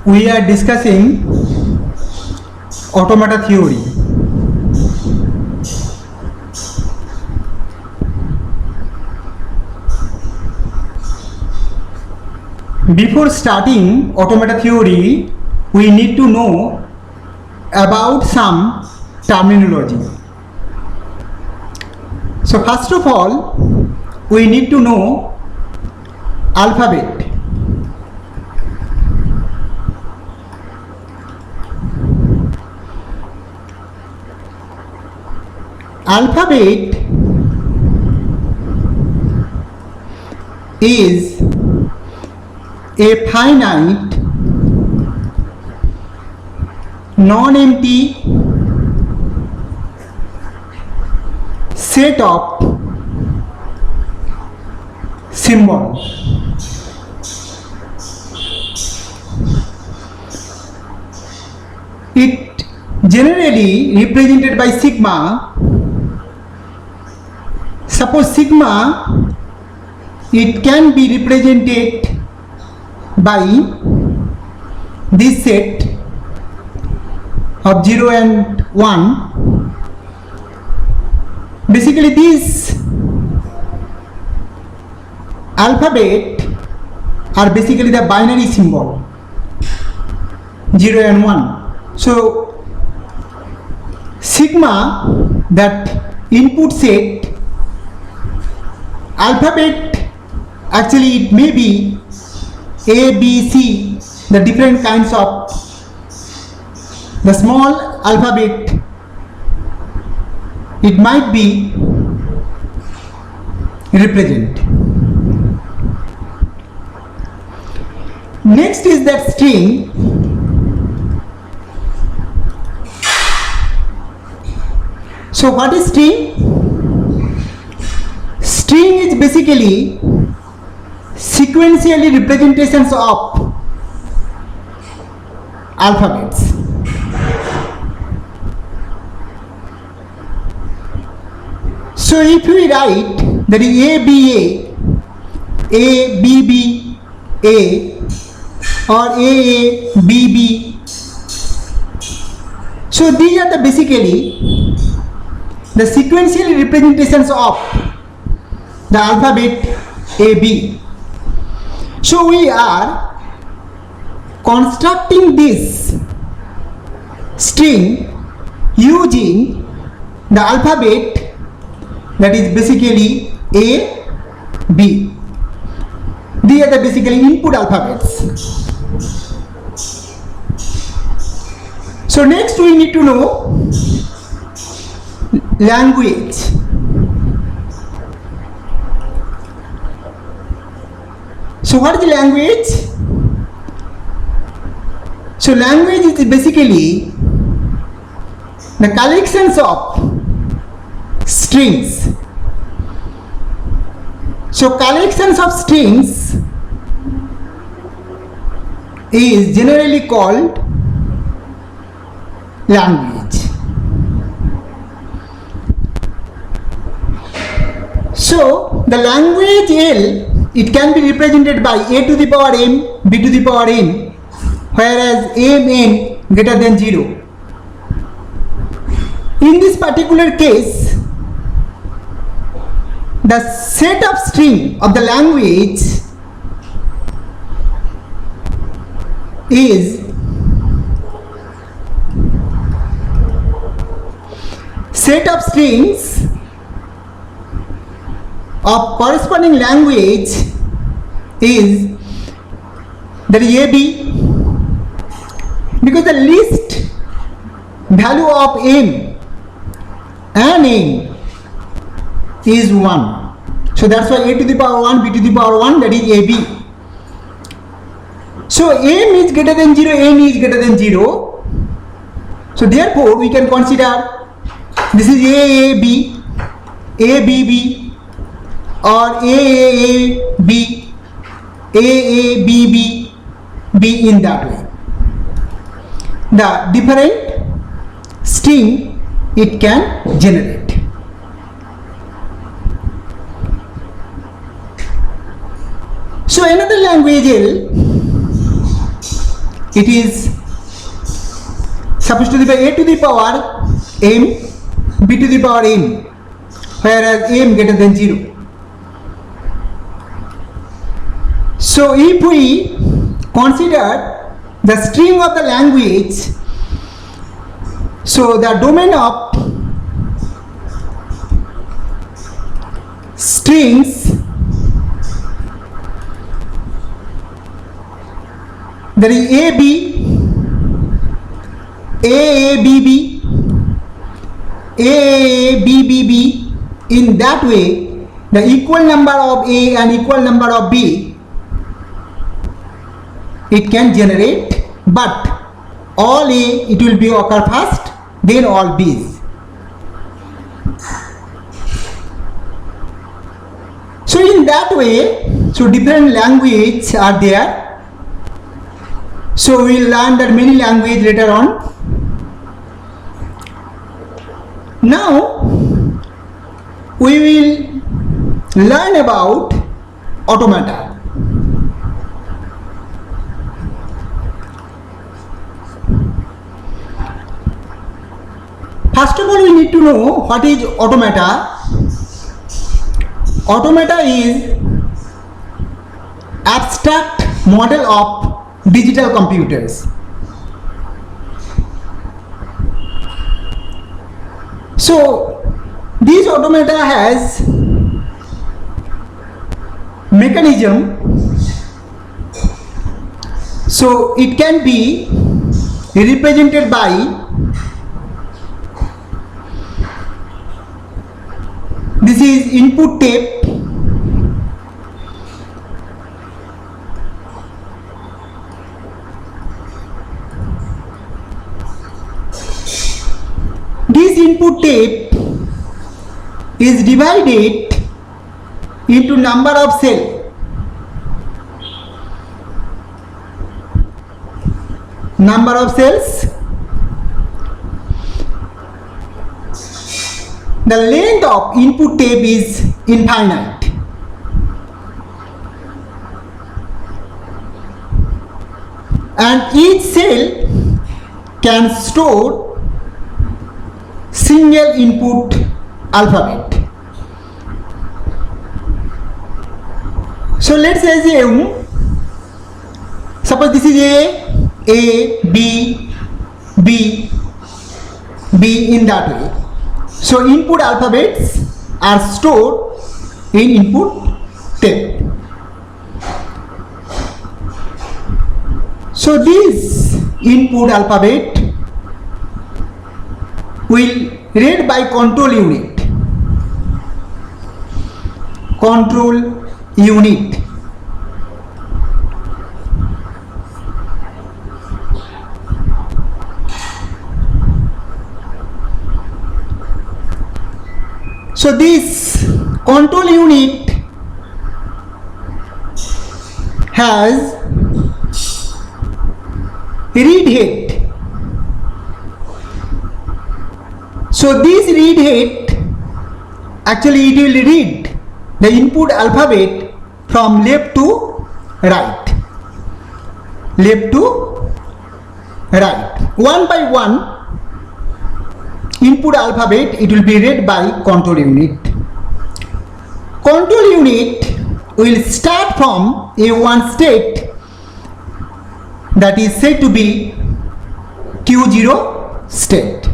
we are discussing automata theory. Before starting automata theory, we need to know about some terminology. So first of all, we need to know alphabet. Alphabet is a finite, non-empty set of symbols. It generally represented by sigma. Suppose sigma, it can be represented by this set of 0 and 1. Basically these alphabet are basically the binary symbol 0 and 1. So sigma, that input set, alphabet, actually it may be A, B, C, the different kinds of the small alphabet, it might be represent. Next is that string. So what is string? String is basically sequentially representations of alphabets. So if we write that is A, B, A, B, B, A, or A, B, B, so these are the basically the sequential representations of the alphabet A, B. So we are constructing this string using the alphabet that is basically A, B. These are the basically input alphabets. So next we need to know language. So what is language? So language is basically the collections of strings. So collections of strings is generally called language. So the language L, it can be represented by A to the power m, B to the power n, whereas m n greater than 0. In this particular case, the set of string of the language is set of strings of corresponding language is that is AB, because the least value of m and n is 1. So that's why A to the power 1, B to the power 1, that is AB. So m is greater than 0, n is greater than 0. So therefore we can consider this is AAB, ABB, or AAAB, AABB, B in that way. The different string it can generate. So another language it is supposed to be a to the power m, b to the power m, whereas m greater than 0. So if we consider the string of the language, so the domain of strings, there is AB, AABB, AABBB. In that way, the equal number of A and equal number of B it can generate, but all A it will be occur first, then all B's. So in that way, so different languages are there. So we will learn that many languages later on. Now we will learn about automata. First of all, we need to know what is automata. Automata is abstract model of digital computers. So this automata has mechanism, so it can be represented by this is input tape, this input tape is divided into number of cells. Number of cells. The length of input tape is infinite. And each cell can store single input alphabet. So let's assume, suppose this is A, B, B, B in that way. So input alphabets are stored in input tape. So this input alphabet will read by control unit. Control unit. So this control unit has read head. So this read head actually it will read the input alphabet from left to right. Left to right. One by one input alphabet it will be read by control unit. Control unit will start from a one state that is said to be Q0 state.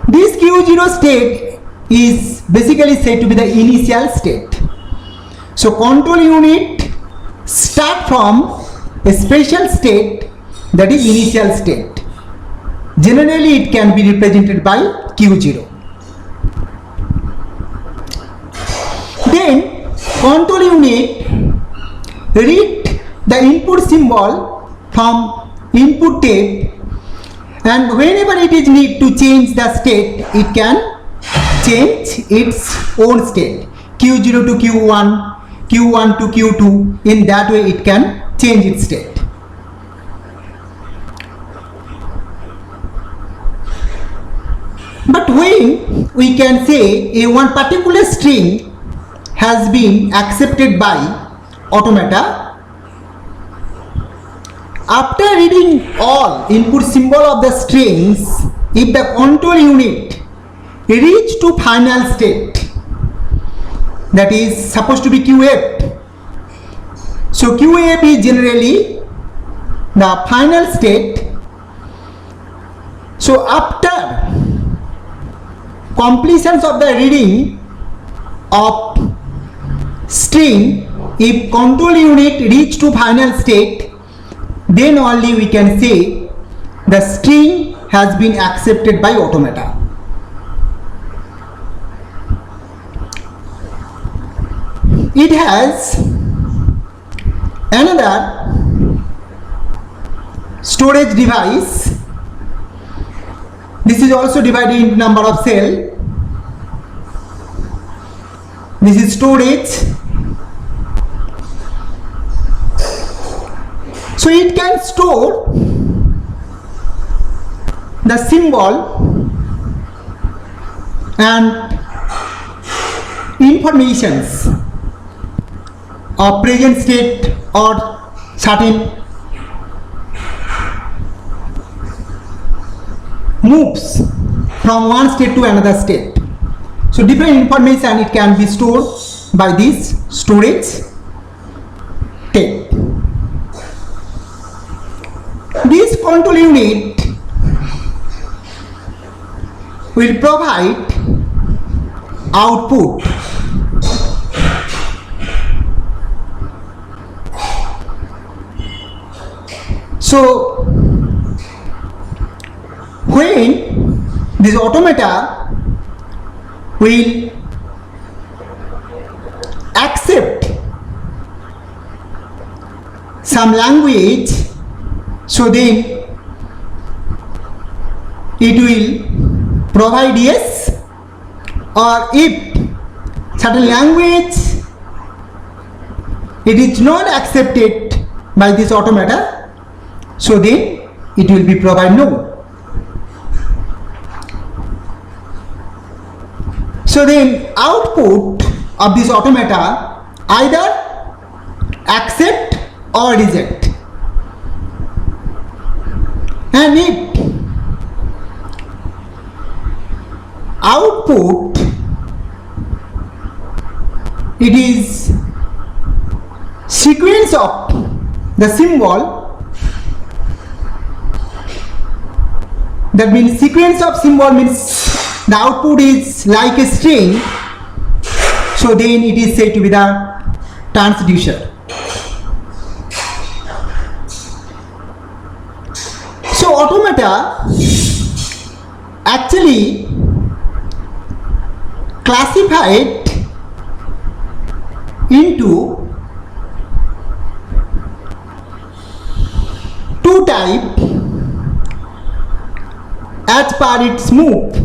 This Q0 state is basically said to be the initial state. So control unit start from a special state that is initial state. Generally it can be represented by Q0. Then control unit read the input symbol from input tape, and whenever it is need to change the state, it can change its own state. Q0 to Q1, Q1 to Q2. In that way it can change its state. But when we can say a one particular string has been accepted by automata, After reading all input symbol of the strings, if the control unit reach to final state, that is supposed to be QF. So QF is generally the final state. So after completions of the reading of string, if control unit reach to final state, then only we can say the string has been accepted by automata. It has another storage device. This is also divided into number of cells. This is storage. So it can store the symbol and informations of present state or certain moves from one state to another state. So different information it can be stored by this storage tape. This control unit will provide output. So when this automata will accept some language, so then it will provide yes, or if certain language it is not accepted by this automata, so then it will be provide no. So then output of this automata either accept or reject. And if output it is sequence of the symbol, that means sequence of symbol means the output is like a string, so then it is said to be the transducer. So automata actually classified into two types as per its move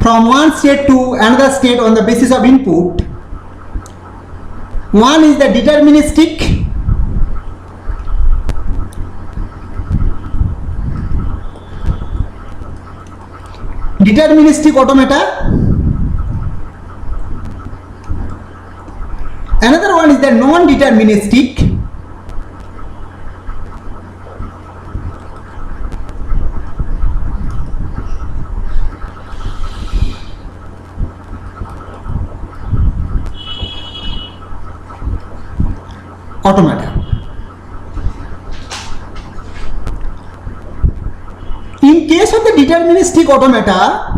from one state to another state on the basis of input. One is the deterministic, automata. Another one is the non-deterministic. Automata. In case of the deterministic automata,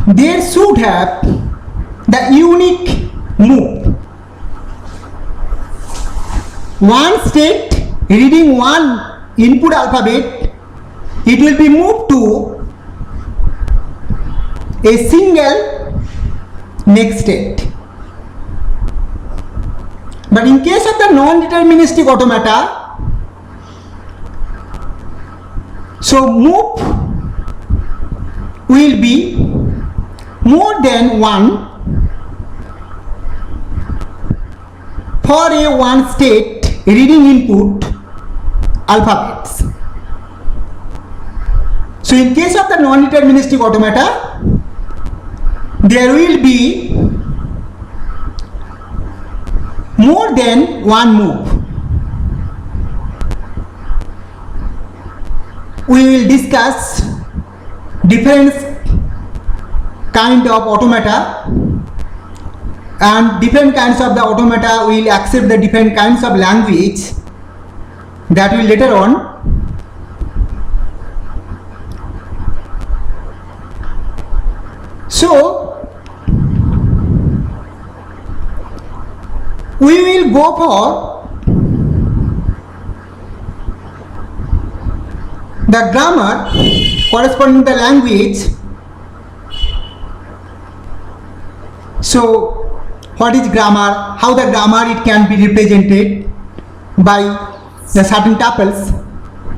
there should have the unique move. One state reading one input alphabet, it will be moved to a single next state. But in case of the non-deterministic automata, so move will be more than one for a one state reading input alphabets. So in case of the non-deterministic automata, there will be more than one move. We will discuss different kind of automata, and different kinds of the automata will accept the different kinds of language. That will later on. So we will go for the grammar corresponding to the language. So what is grammar? How the grammar it can be represented by the certain tuples,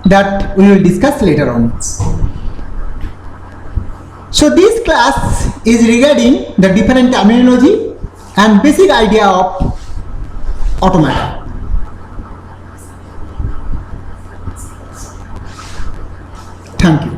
that we will discuss later on. So this class is regarding the different terminology and basic idea of automata. Thank you.